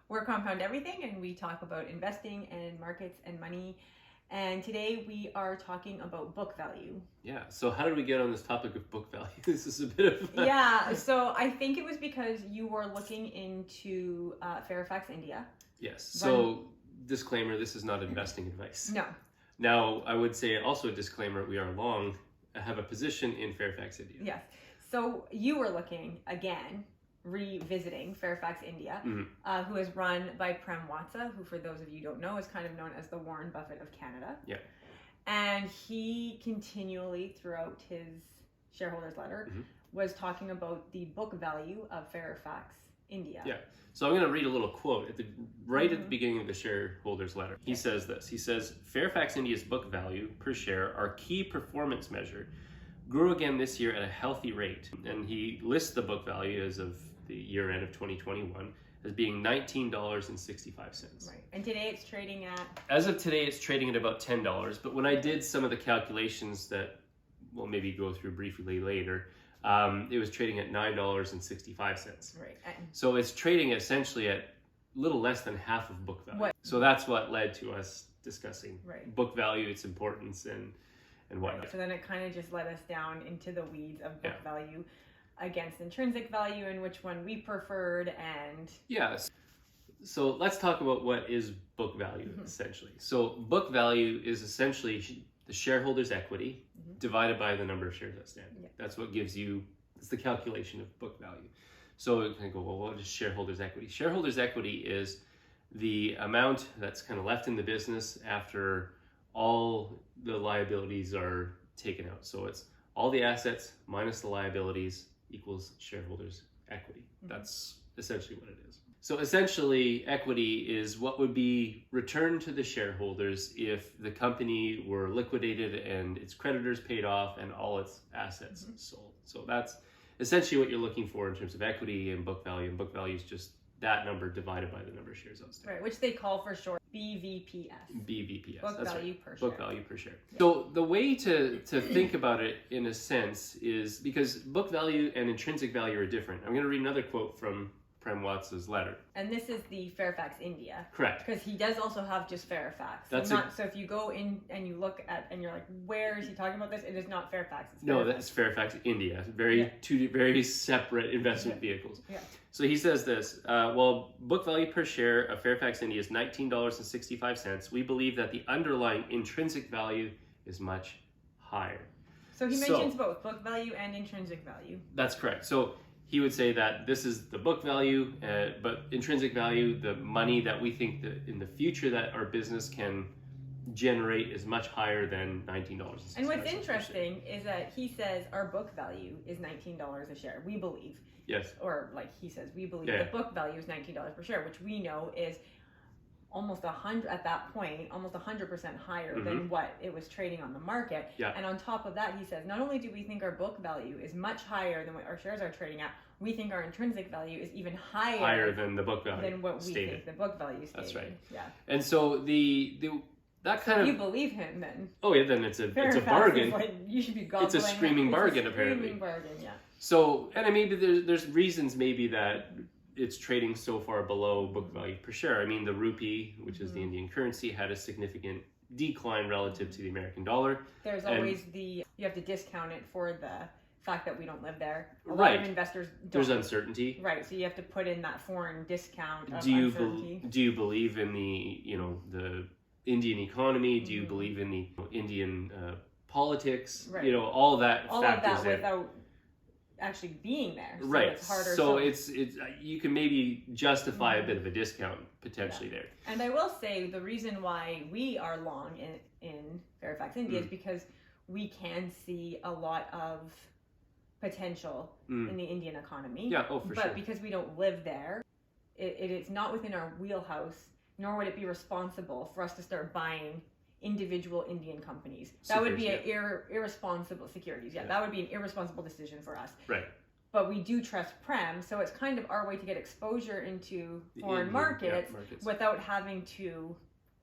We're Compound Everything, and we talk about investing and markets and money. And today we are talking about book value. Yeah, so how did we get on this topic of book value? This is a bit of... Yeah, so I think it was because you were looking into Fairfax India. Yes, so disclaimer, this is not investing advice. No. Now, I would say also a disclaimer, we are have a position in Fairfax India. Yes, so you were looking, again, revisiting Fairfax India, who is run by Prem Watsa, who, for those of you who don't know, is kind of known as the Warren Buffett of Canada. Yeah. And he continually, throughout his shareholders letter, was talking about the book value of Fairfax India. Yeah. So I'm going to read a little quote at the beginning of the shareholders letter. He says this. He says, Fairfax India's book value per share, our key performance measure, grew again this year at a healthy rate. And he lists the book value as of the year end of 2021 as being $19.65. Right. And today it's trading at? As of today, it's trading at about $10. But when I did some of the calculations that we'll maybe go through briefly later, it was trading at $9.65. Right. So it's trading essentially at a little less than half of book value. So that's what led to us discussing book value, its importance, and whatnot. Right. So then it kind of just led us down into the weeds of book value against intrinsic value and which one we preferred. And so let's talk about what is book value essentially. So book value is essentially the shareholder's equity divided by the number of shares outstanding. That's what gives you, it's the calculation of book value. So you can go, well, what is shareholder's equity? Shareholder's equity is the amount that's kind of left in the business after all the liabilities are taken out. So it's all the assets minus the liabilities equals shareholder's equity. That's essentially what it is. So essentially, equity is what would be returned to the shareholders if the company were liquidated and its creditors paid off and all its assets sold. So that's essentially what you're looking for in terms of equity and book value. And book value is just that number divided by the number of shares outstanding. Right, which they call for short BVPS. BVPS. Book that's value right. per share. Book value per share. Yeah. So the way to think about it in a sense is because book value and intrinsic value are different. I'm going to read another quote from Prem Watsa's letter. And this is the Fairfax India. Correct. Because he does also have just Fairfax. So if you go in and you look at, and you're like, where is he talking about this? It is not Fairfax. It's no, that's Fairfax India. Two very separate investment vehicles. Yeah. So he says this, well, book value per share of Fairfax India is $19.65. We believe that the underlying intrinsic value is much higher. So he mentions both book value and intrinsic value. That's correct. So he would say that this is the book value, but intrinsic value, the money that we think that in the future that our business can generate is much higher than $19.65. And what's interesting is that he says our book value is $19 a share. We believe. Yes. Or like he says, we believe the book value is $19 per share, which we know is almost 100 at that point, almost 100% higher than what it was trading on the market. Yeah. And on top of that, he says, not only do we think our book value is much higher than what our shares are trading at, we think our intrinsic value is even higher than the book value than what we think the book value stated. That's right. Yeah. And so that kind of, you believe him then. Oh yeah, then it's a bargain. Like, you should be gobbling. It's a screaming bargain, apparently. Screaming bargain, yeah. So, and maybe there's reasons maybe that it's trading so far below book value per share. I mean, the rupee, which is the Indian currency, had a significant decline relative to the American dollar. There's always you have to discount it for the fact that we don't live there. A lot of investors don't. There's uncertainty. Right, so you have to put in that foreign discount of uncertainty. Do you believe in the Indian economy? Do you believe in the Indian politics? Right. All that all factors of that without actually being there. So right. It's harder. So it's you can maybe justify a bit of a discount potentially there. And I will say the reason why we are long in Fairfax India is because we can see a lot of potential in the Indian economy. Yeah, for sure. But because we don't live there, it's not within our wheelhouse, nor would it be responsible for us to start buying individual Indian companies. That would be an irresponsible securities. Yeah, that would be an irresponsible decision for us. Right. But we do trust Prem, so it's kind of our way to get exposure into foreign markets without having to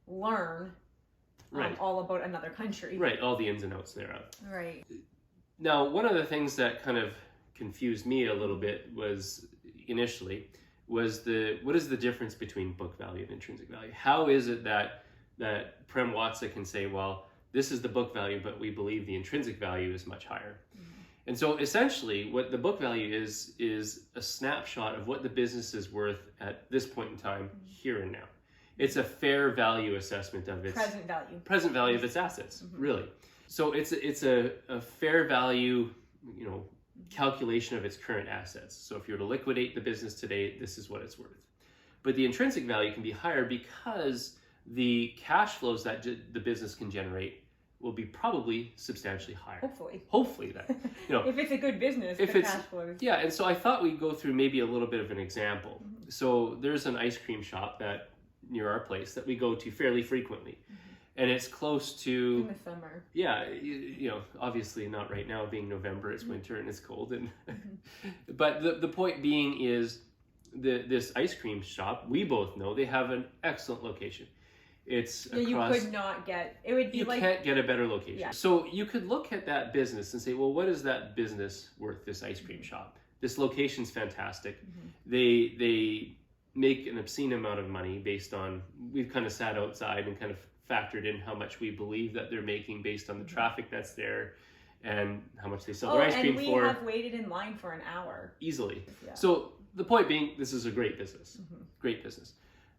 learn all about another country. Right, all the ins and outs thereof. Right. Now, one of the things that kind of confused me a little bit was initially was what is the difference between book value and intrinsic value? How is it that Prem Watsa can say, well, this is the book value, but we believe the intrinsic value is much higher? And so essentially what the book value is a snapshot of what the business is worth at this point in time, here and now. It's a fair value assessment of its present value of its assets, really. So it's a fair value, calculation of its current assets. So if you were to liquidate the business today, this is what it's worth. But the intrinsic value can be higher because the cash flows that the business can generate will be probably substantially higher. Hopefully that, if it's a good business, the cash flows. Yeah, and so I thought we'd go through maybe a little bit of an example. So there's an ice cream shop that near our place that we go to fairly frequently. And it's close to... In the summer. Yeah, obviously not right now, being November, it's winter and it's cold. And but the point being is this ice cream shop, we both know they have an excellent location. It's across, you could not get, it would be you can't get a better location. Yeah. So you could look at that business and say, well, what is that business worth, this ice cream shop? This location's fantastic. They make an obscene amount of money based on, we've kind of sat outside and kind of factored in how much we believe that they're making based on the traffic that's there and how much they sell their ice cream for. And we have waited in line for an hour. Easily. Yeah. So the point being, this is a great business. Great business.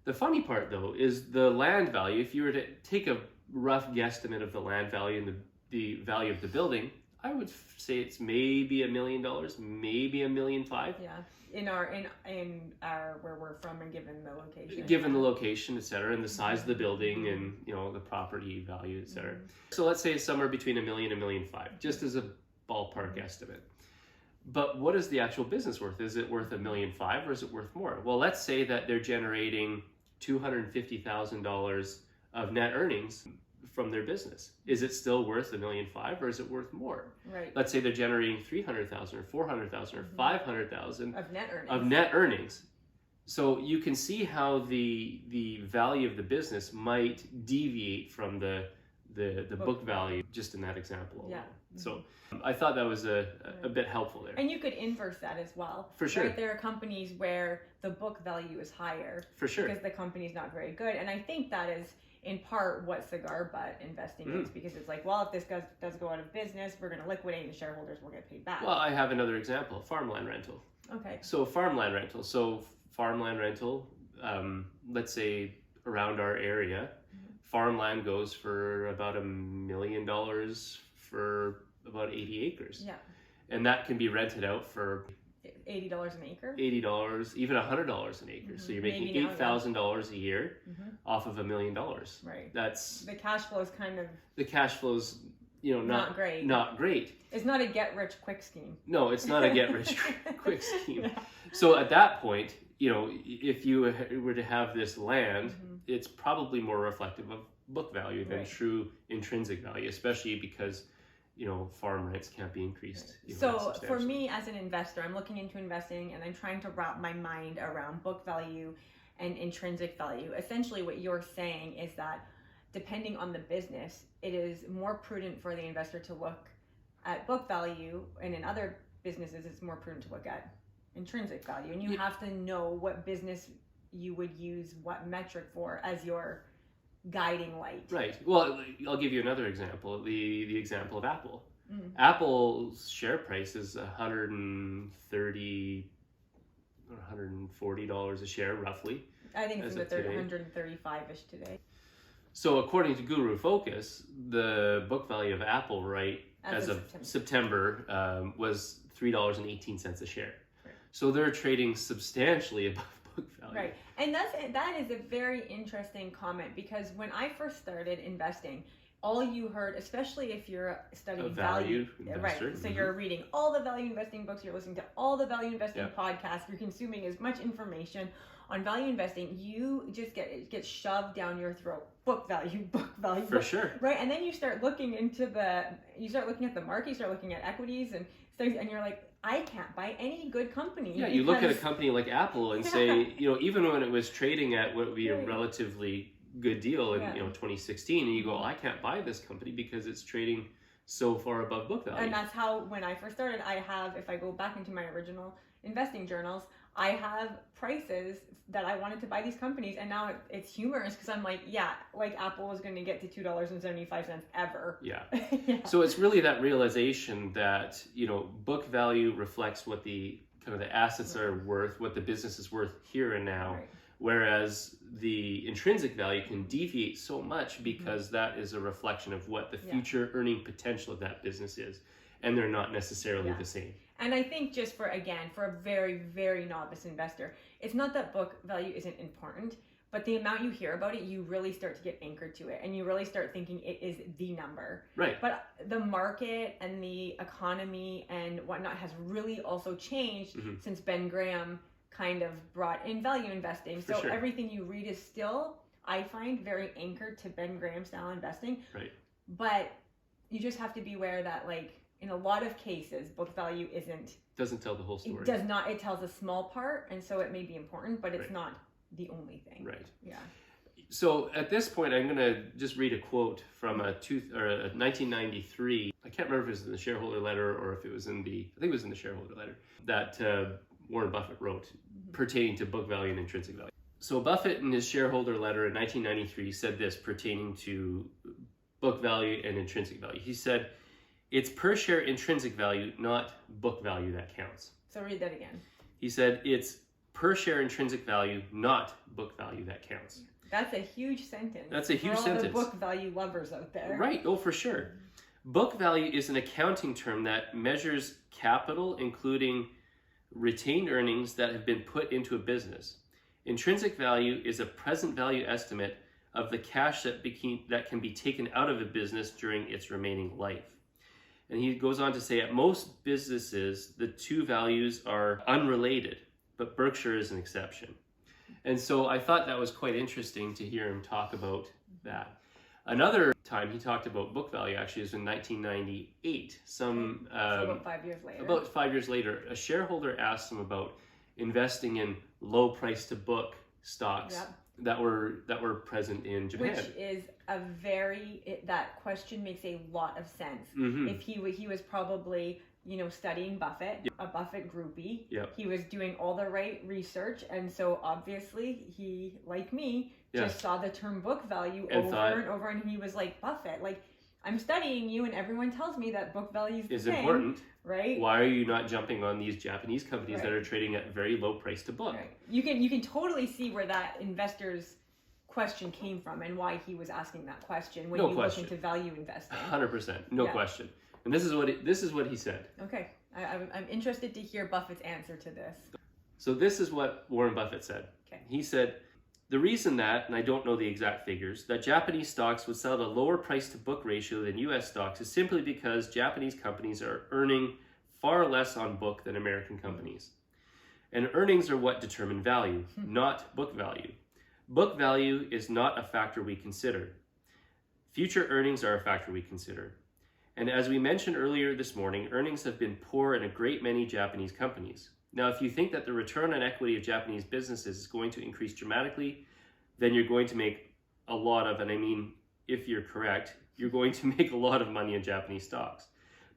The funny part, though, is the land value. If you were to take a rough guesstimate of the land value and the value of the building, I would say it's maybe $1 million, maybe $1.5 million. Yeah, in our where we're from, and given the location. Given the location, et cetera, and the size of the building, and the property value, et cetera. So let's say it's somewhere between $1 million and $1.5 million, just as a ballpark estimate. But what is the actual business worth? Is it worth $1.5 million, or is it worth more? Well, let's say that they're generating $250,000 of net earnings from their business. Is it still worth $1.5 million, or is it worth more? Right. Let's say they're generating $300,000 or $400,000 or $500,000 of net earnings. So you can see how the value of the business might deviate from the book value, just in that example alone. Yeah. So I thought that was a bit helpful there. And you could inverse that as well. For sure. Right? There are companies where the book value is higher. For sure. Because the company's not very good. And I think that is in part what cigar butt investing is, because it's like, well, if this does go out of business, we're going to liquidate and shareholders will get paid back. Well, I have another example, farmland rental. Okay. So farmland rental, let's say around our area, farmland goes for about $1 million for about 80 acres. Yeah. And that can be rented out for $80 an acre? $80, even $100 an acre. So you're making $8,000 a year off of $1 million. Right. That's the cash flow is kind of... The cash flow's, not great. Not great. It's not a get-rich-quick scheme. No, it's not a get-rich-quick scheme. Yeah. So at that point, if you were to have this land, it's probably more reflective of book value than true intrinsic value, especially because farm rents can't be increased. So for me as an investor, I'm looking into investing and I'm trying to wrap my mind around book value and intrinsic value. Essentially what you're saying is that depending on the business, it is more prudent for the investor to look at book value, and in other businesses it's more prudent to look at intrinsic value. And you have to know what business you would use what metric for as your guiding light. Right. Well, I'll give you another example. The example of Apple. Apple's share price is $130 or $140 a share, roughly. I think it's in the 135-ish today. So according to Guru Focus, the book value of Apple as of September was $3.18 a share. Right. So they're trading substantially above book value. Right. And that is a very interesting comment, because when I first started investing, all you heard, especially if you're studying value investor, right? So you're reading all the value investing books, you're listening to all the value investing podcasts, you're consuming as much information on value investing, you just get shoved down your throat. Book value. For sure. Right. And then you start looking at the market, you start looking at equities and things, and you're like, I can't buy any good company. Yeah, you look at a company like Apple and say, even when it was trading at what would be a relatively good deal in 2016, and you go, I can't buy this company because it's trading so far above book value. And that's how, when I first started, if I go back into my original investing journals, I have prices that I wanted to buy these companies, and now it's humorous because I'm like, yeah, like Apple was going to get to $2.75 ever. Yeah. Yeah. So it's really that realization that, book value reflects what the kind of the assets are worth, what the business is worth here and now. Right. Whereas the intrinsic value can deviate so much because that is a reflection of what the future earning potential of that business is. And they're not necessarily the same. And I think just for a very, very novice investor, it's not that book value isn't important, but the amount you hear about it, you really start to get anchored to it, and you really start thinking it is the number. Right. But the market and the economy and whatnot has really also changed since Ben Graham kind of brought in value investing. So everything you read is still, I find, very anchored to Ben Graham style investing. Right. But you just have to be aware that, like, in a lot of cases, book value doesn't tell the whole story. It does not. It tells a small part, and so it may be important, but it's not the only thing. Right. Yeah. So at this point, I'm going to just read a quote from a 1993. I can't remember if it was in the shareholder letter or if it was I think it was in the shareholder letter that Warren Buffett wrote pertaining to book value and intrinsic value. So Buffett in his shareholder letter in 1993 said this pertaining to book value and intrinsic value. He said, "It's per share intrinsic value, not book value, that counts." So read that again. He said, "It's per share intrinsic value, not book value, that counts." That's a huge sentence. That's a huge sentence. For all the book value lovers out there. Right. Oh, for sure. Book value is an accounting term that measures capital, including retained earnings that have been put into a business. Intrinsic value is a present value estimate of the cash that can be taken out of a business during its remaining life. And he goes on to say, at most businesses, the two values are unrelated, but Berkshire is an exception. And so I thought that was quite interesting to hear him talk about that. Another time he talked about book value actually was in 1998. So about 5 years later. About 5 years later, a shareholder asked him about investing in low price to book stocks that were present in Japan. Which is that question makes a lot of sense. If he was probably studying Buffett, a Buffett groupie. He was doing all the right research, and so obviously he, like me, just saw the term book value over and over, and he was like, Buffett, like, I'm studying you, and everyone tells me that book value is the same, important, right? Why are you not jumping on these Japanese companies that are trading at very low price to book? Right. You can totally see where that investor's question came from and why he was asking that question when look into value investing. 100%, no question. And this is what he said. Okay, I'm interested to hear Buffett's answer to this. So this is what Warren Buffett said. Okay. He said, "The reason that, and I don't know the exact figures, that Japanese stocks would sell at a lower price to book ratio than U.S. stocks is simply because Japanese companies are earning far less on book than American companies. And earnings are what determine value, not book value. Book value is not a factor we consider. Future earnings are a factor we consider. And as we mentioned earlier this morning, earnings have been poor in a great many Japanese companies. Now, if you think that the return on equity of Japanese businesses is going to increase dramatically, then you're going to make a lot of, and I mean, if you're correct, you're going to make a lot of money in Japanese stocks.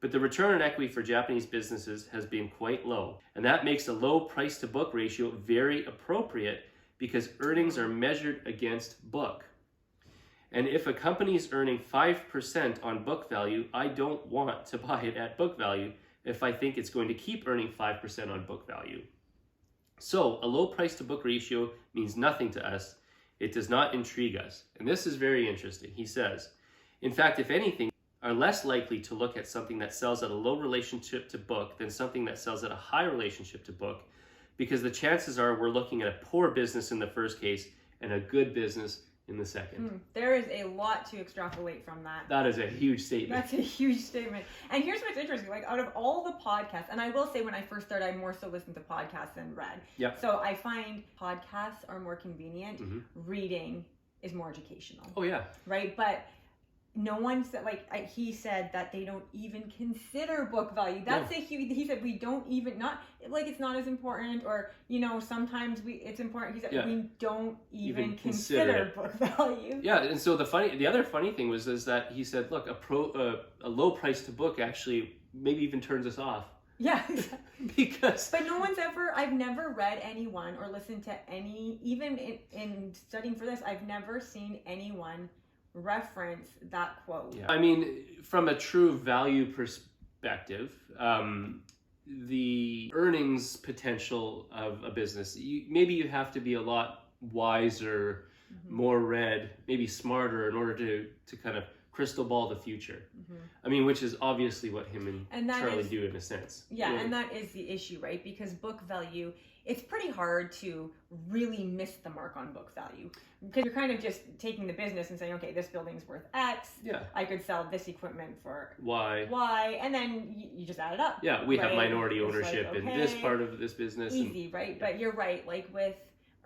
But the return on equity for Japanese businesses has been quite low. And that makes a low price to book ratio very appropriate because earnings are measured against book. And if a company is earning 5% on book value, I don't want to buy it at book value if I think it's going to keep earning 5% on book value. So a low price to book ratio means nothing to us. It does not intrigue us." And this is very interesting. He says, "In fact, if anything, are less likely to look at something that sells at a low relationship to book than something that sells at a high relationship to book, because the chances are we're looking at a poor business in the first case and a good business in the second." There is a lot to extrapolate from that. That is a huge statement. That's a huge statement. And here's what's interesting. Like, out of all the podcasts, and I will say when I first started, I more so listened to podcasts than read. So I find podcasts are more convenient. Reading is more educational. Oh, yeah. Right? But no one said, he said that they don't even consider book value. That's he said we don't even, not, like, it's not as important, or, sometimes it's important. He said we don't even consider book value. Yeah, and so the other funny thing is that he said, look, a low price to book actually maybe even turns us off Yeah. Because... But I've never read anyone or listened to any, even in studying for this, I've never seen anyone reference that quote. Yeah. I mean, from a true value perspective, the earnings potential of a business, maybe you have to be a lot wiser, more read, maybe smarter in order to kind of crystal ball the future. I mean, which is obviously what him and Charlie do in a sense. Yeah, and that is the issue, right? Because book value, it's pretty hard to really miss the mark on book value. Because you're kind of just taking the business and saying, okay, this building's worth X. Yeah. I could sell this equipment for Y. And then you just add it up. Yeah, we have minority ownership in this part of this business. Easy, right? Yeah. But you're right. Like with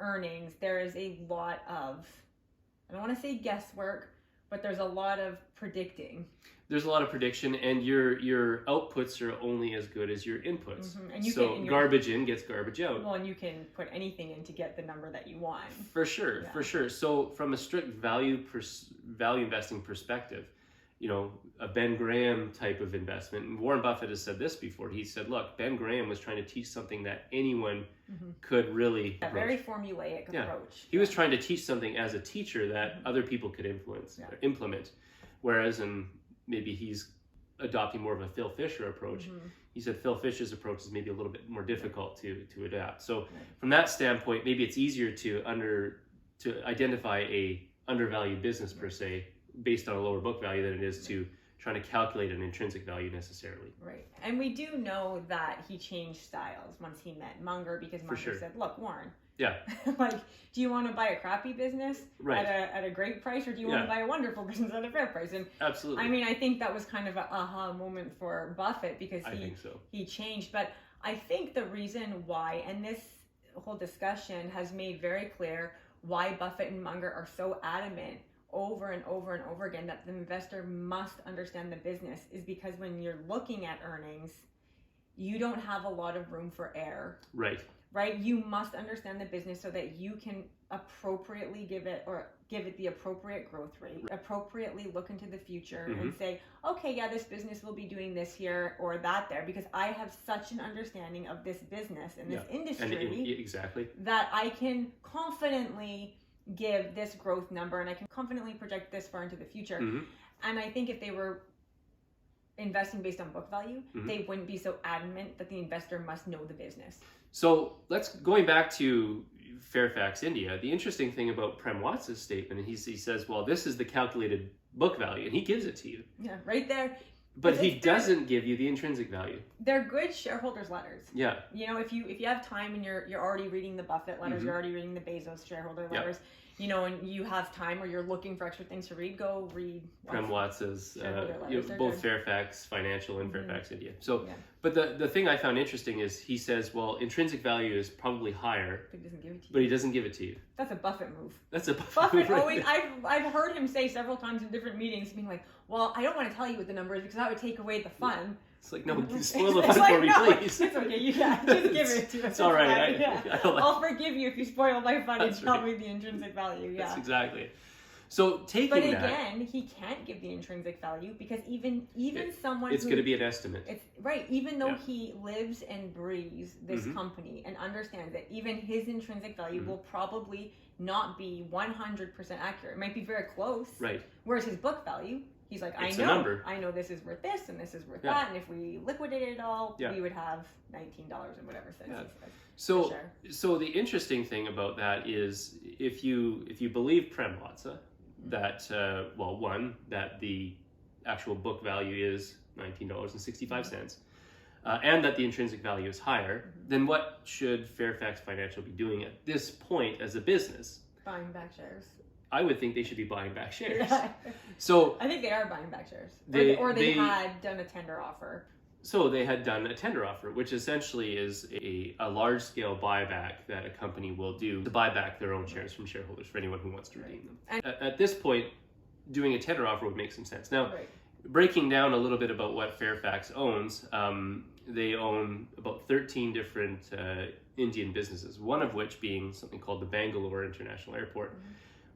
earnings, there is a lot of, I don't want to say guesswork, but there's a lot of predicting. There's a lot of prediction, and your outputs are only as good as your inputs. And garbage in gets garbage out. Well, and you can put anything in to get the number that you want. For sure. So from a strict value investing perspective, a Ben Graham type of investment, and Warren Buffett has said this before. He said, look, Ben Graham was trying to teach something that anyone could really approach. Very formulaic approach. He was trying to teach something as a teacher that other people could influence or implement. Whereas maybe he's adopting more of a Phil Fisher approach. He said Phil Fisher's approach is maybe a little bit more difficult to adapt. So from that standpoint, maybe it's easier to identify a undervalued business per se based on a lower book value than it is to trying to calculate an intrinsic value necessarily. Right. And we do know that he changed styles once he met Munger, because Munger said, look, Warren, like, do you want to buy a crappy business at a great price, or do you want to buy a wonderful business at a fair price? And absolutely. I mean, I think that was kind of an aha moment for Buffett, because he changed. But I think the reason why, and this whole discussion has made very clear why Buffett and Munger are so adamant over and over and over again that the investor must understand the business, is because when you're looking at earnings, you don't have a lot of room for error. Right? You must understand the business so that you can appropriately give it the appropriate growth rate, appropriately look into the future and say, okay, yeah, this business will be doing this here or that there, because I have such an understanding of this business and this industry that I can confidently give this growth number and I can confidently project this far into the future. And I think if they were investing based on book value, they wouldn't be so adamant that the investor must know the business. So going back to Fairfax India, the interesting thing about Prem Watsa's statement, he says, well, this is the calculated book value, and he gives it to you. Yeah, right there. But he doesn't give you the intrinsic value. They're good shareholders' letters. Yeah. If you have time and you're already reading the Buffett letters, you're already reading the Bezos shareholder letters, and you have time or you're looking for extra things to read, go read Prem Watsa's both Fairfax Financial and Fairfax India. So, but the thing I found interesting is he says, well, intrinsic value is probably higher, but he doesn't give it to you. But he doesn't give it to you. That's a Buffett move. That's a Buffett move. Always, I've heard him say several times in different meetings, being like, well, I don't want to tell you what the number is because that would take away the fun. It's like, no, spoil the fun for me, please. It's okay, you can. Just give it to us. It's all right. I'll forgive you if you spoil my fun and tell me the intrinsic value. Yeah. That's exactly. So But again, he can't give the intrinsic value because even someone it's going to be an estimate. It's right. Even though he lives and breathes this company and understands that even his intrinsic value will probably not be 100% accurate. It might be very close. Right. Whereas his book value, he's like, I know this is worth this and this is worth that, and if we liquidated it all, we would have $19 and whatever cents. So the interesting thing about that is if you believe Prem Watsa, that that the actual book value is $19.65, and that the intrinsic value is higher, then what should Fairfax Financial be doing at this point as a business? Buying back shares. I would think they should be buying back shares. Yeah. So I think they are buying back shares, or they had done a tender offer. So they had done a tender offer, which essentially is a large-scale buyback that a company will do to buy back their own shares from shareholders for anyone who wants to redeem them. And at this point, doing a tender offer would make some sense. Now, breaking down a little bit about what Fairfax owns, they own about 13 different Indian businesses, one of which being something called the Bangalore International Airport,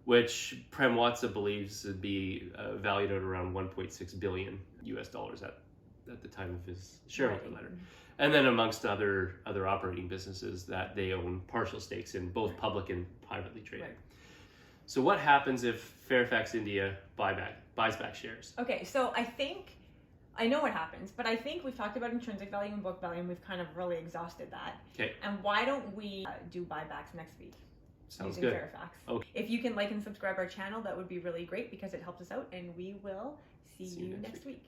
which Prem Watsa believes would be valued at around $1.6 billion at at the time of his shareholder letter. And then amongst other operating businesses that they own partial stakes in, both public and privately traded. Right. So what happens if Fairfax India buys back shares? Okay, so I know what happens, but I think we've talked about intrinsic value and book value, and we've kind of really exhausted that. Okay. And why don't we do buybacks next week? Sounds using good. Fairfax. Okay. If you can like and subscribe our channel, that would be really great because it helps us out, and we will see you next week.